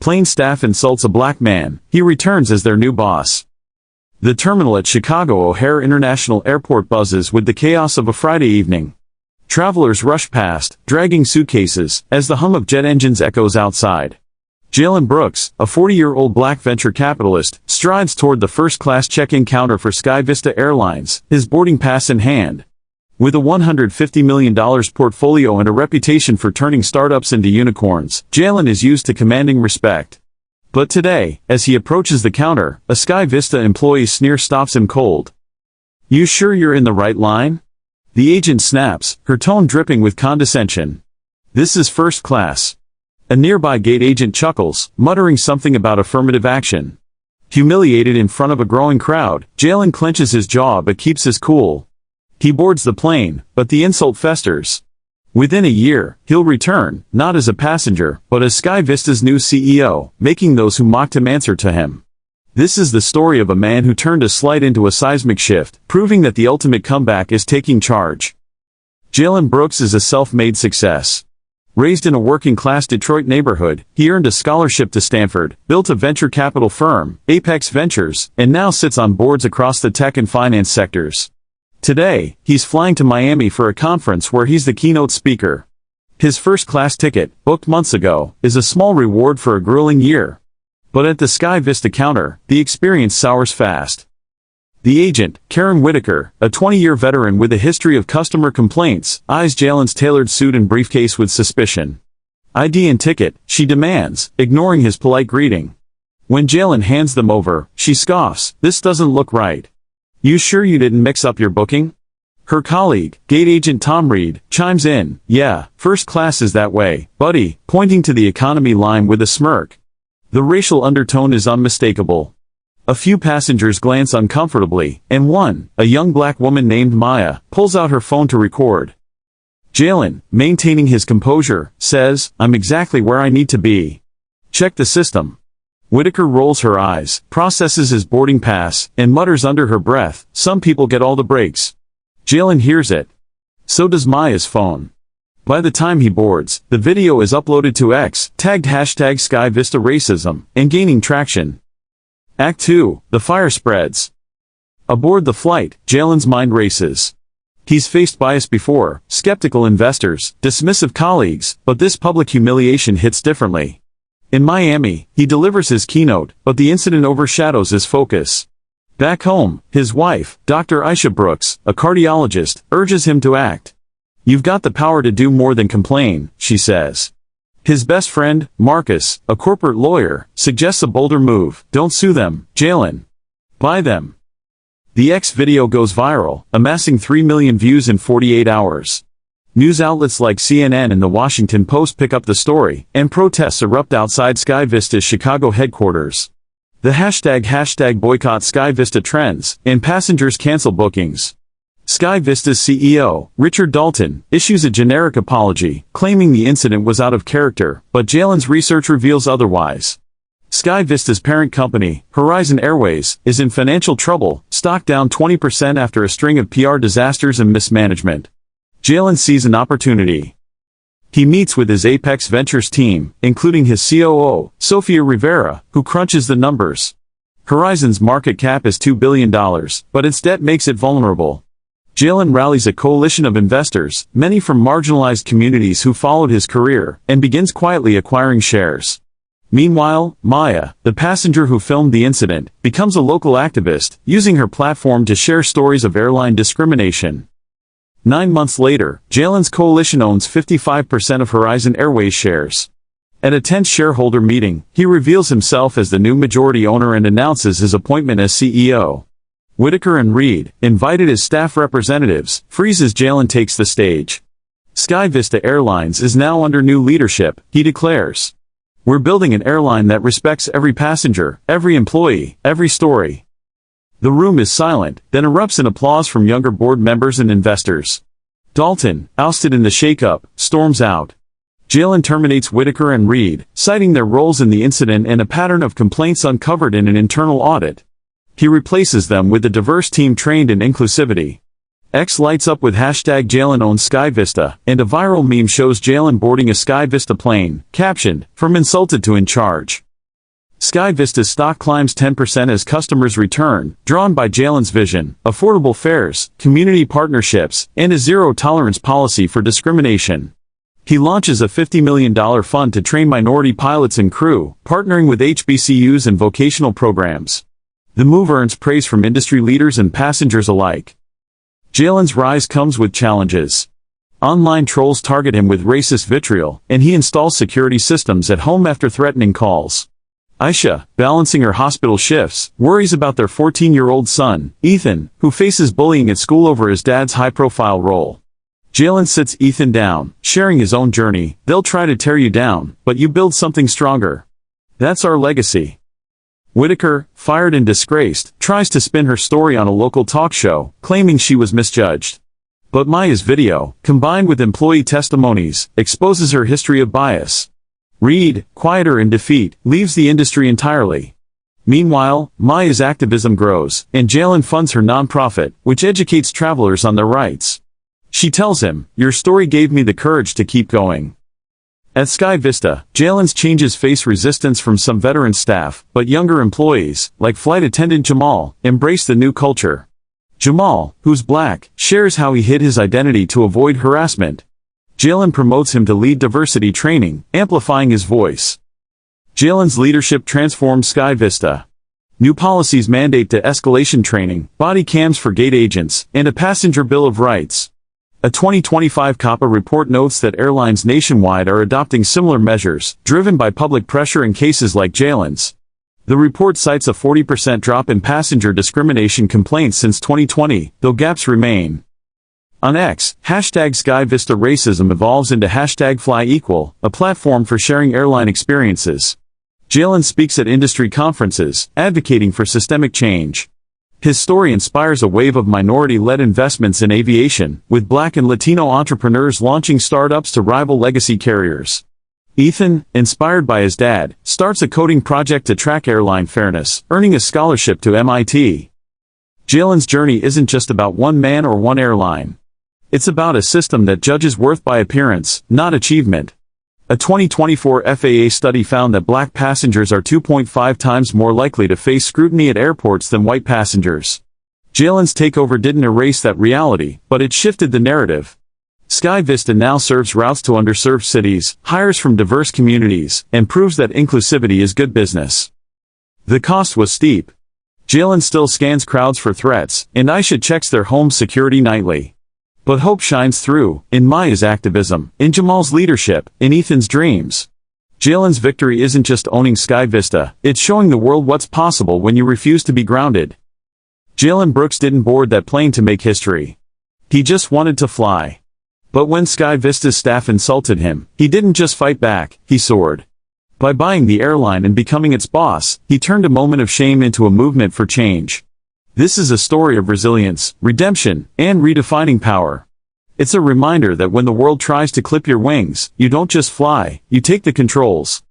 Plane staff insults a black man. He returns as their new boss. The terminal at Chicago O'Hare International Airport buzzes with the chaos of a Friday evening. Travelers rush past, dragging suitcases, as the hum of jet engines echoes outside. Jalen Brooks, a 40-year-old black venture capitalist, strides toward the first-class check-in counter for Sky Vista Airlines, his boarding pass in hand. With a $150 million portfolio and a reputation for turning startups into unicorns, Jalen is used to commanding respect. But today, as he approaches the counter, a Sky Vista employee's sneer stops him cold. "You sure you're in the right line?" The agent snaps, her tone dripping with condescension. "This is first class." A nearby gate agent chuckles, muttering something about affirmative action. Humiliated in front of a growing crowd, Jalen clenches his jaw but keeps his cool. He boards the plane, but the insult festers. Within a year, he'll return, not as a passenger, but as Sky Vista's new CEO, making those who mocked him answer to him. This is the story of a man who turned a slight into a seismic shift, proving that the ultimate comeback is taking charge. Jalen Brooks is a self-made success. Raised in a working-class Detroit neighborhood, he earned a scholarship to Stanford, built a venture capital firm, Apex Ventures, and now sits on boards across the tech and finance sectors. Today, he's flying to Miami for a conference where he's the keynote speaker. His first-class ticket, booked months ago, is a small reward for a grueling year. But at the Sky Vista counter, the experience sours fast. The agent, Karen Whitaker, a 20-year veteran with a history of customer complaints, eyes Jalen's tailored suit and briefcase with suspicion. "ID and ticket," she demands, ignoring his polite greeting. When Jalen hands them over, she scoffs, "This doesn't look right. You sure you didn't mix up your booking?" Her colleague, gate agent Tom Reed, chimes in, "Yeah, first class is that way, buddy," pointing to the economy line with a smirk. The racial undertone is unmistakable. A few passengers glance uncomfortably, and one, a young black woman named Maya, pulls out her phone to record. Jalen, maintaining his composure, says, "I'm exactly where I need to be. Check the system." Whitaker rolls her eyes, processes his boarding pass, and mutters under her breath, "Some people get all the breaks." Jalen hears it. So does Maya's phone. By the time he boards, the video is uploaded to X, tagged #SkyVistaRacism, and gaining traction. Act 2, the fire spreads. Aboard the flight, Jalen's mind races. He's faced bias before, skeptical investors, dismissive colleagues, but this public humiliation hits differently. In Miami, he delivers his keynote, but the incident overshadows his focus. Back home, his wife, Dr. Aisha Brooks, a cardiologist, urges him to act. "You've got the power to do more than complain," she says. His best friend, Marcus, a corporate lawyer, suggests a bolder move. "Don't sue them, Jalen. Buy them." The X video goes viral, amassing 3 million views in 48 hours. News outlets like CNN and The Washington Post pick up the story, and protests erupt outside Sky Vista's Chicago headquarters. The hashtag boycott Sky Vista trends, and passengers cancel bookings. Sky Vista's CEO, Richard Dalton, issues a generic apology, claiming the incident was out of character, but Jalen's research reveals otherwise. Sky Vista's parent company, Horizon Airways, is in financial trouble, stock down 20% after a string of PR disasters and mismanagement. Jalen sees an opportunity. He meets with his Apex Ventures team, including his COO, Sofia Rivera, who crunches the numbers. Horizon's market cap is $2 billion, but its debt makes it vulnerable. Jalen rallies a coalition of investors, many from marginalized communities who followed his career, and begins quietly acquiring shares. Meanwhile, Maya, the passenger who filmed the incident, becomes a local activist, using her platform to share stories of airline discrimination. 9 months later, Jalen's coalition owns 55% of Horizon Airways shares. At a tense shareholder meeting, he reveals himself as the new majority owner and announces his appointment as CEO. Whitaker and Reed, invited as staff representatives, freeze as Jalen takes the stage. Sky Vista Airlines is now under new leadership, he declares. "We're building an airline that respects every passenger, every employee, every story." The room is silent, then erupts in applause from younger board members and investors. Dalton, ousted in the shakeup, storms out. Jalen terminates Whitaker and Reed, citing their roles in the incident and a pattern of complaints uncovered in an internal audit. He replaces them with a diverse team trained in inclusivity. X lights up with hashtag Jalen owns Sky Vista, and a viral meme shows Jalen boarding a Sky Vista plane, captioned, "From insulted to in charge." Sky Vista's stock climbs 10% as customers return, drawn by Jalen's vision, affordable fares, community partnerships, and a zero-tolerance policy for discrimination. He launches a $50 million fund to train minority pilots and crew, partnering with HBCUs and vocational programs. The move earns praise from industry leaders and passengers alike. Jalen's rise comes with challenges. Online trolls target him with racist vitriol, and he installs security systems at home after threatening calls. Aisha, balancing her hospital shifts, worries about their 14-year-old son, Ethan, who faces bullying at school over his dad's high-profile role. Jalen sits Ethan down, sharing his own journey. They'll try to tear you down, but you build something stronger. That's our legacy. Whitaker, fired and disgraced, tries to spin her story on a local talk show, claiming she was misjudged. But Maya's video, combined with employee testimonies, exposes her history of bias. Reed, quieter in defeat, leaves the industry entirely. Meanwhile, Maya's activism grows, and Jalen funds her nonprofit, which educates travelers on their rights. She tells him, "Your story gave me the courage to keep going." At Sky Vista, Jalen's changes face resistance from some veteran staff, but younger employees, like flight attendant Jamal, embrace the new culture. Jamal, who's black, shares how he hid his identity to avoid harassment. Jalen promotes him to lead diversity training, amplifying his voice. Jalen's leadership transforms Sky Vista. New policies mandate de-escalation training, body cams for gate agents, and a passenger bill of rights. A 2025 COPPA report notes that airlines nationwide are adopting similar measures, driven by public pressure in cases like Jalen's. The report cites a 40% drop in passenger discrimination complaints since 2020, though gaps remain. On X, #SkyVistaRacism evolves into #FlyEqual, a platform for sharing airline experiences. Jalen speaks at industry conferences, advocating for systemic change. His story inspires a wave of minority-led investments in aviation, with Black and Latino entrepreneurs launching startups to rival legacy carriers. Ethan, inspired by his dad, starts a coding project to track airline fairness, earning a scholarship to MIT. Jalen's journey isn't just about one man or one airline. It's about a system that judges worth by appearance, not achievement. A 2024 FAA study found that black passengers are 2.5 times more likely to face scrutiny at airports than white passengers. Jalen's takeover didn't erase that reality, but it shifted the narrative. Sky Vista now serves routes to underserved cities, hires from diverse communities, and proves that inclusivity is good business. The cost was steep. Jalen still scans crowds for threats, and Aisha checks their home security nightly. But hope shines through, in Maya's activism, in Jamal's leadership, in Ethan's dreams. Jalen's victory isn't just owning Sky Vista, it's showing the world what's possible when you refuse to be grounded. Jalen Brooks didn't board that plane to make history. He just wanted to fly. But when Sky Vista's staff insulted him, he didn't just fight back, he soared. By buying the airline and becoming its boss, he turned a moment of shame into a movement for change. This is a story of resilience, redemption, and redefining power. It's a reminder that when the world tries to clip your wings, you don't just fly, you take the controls.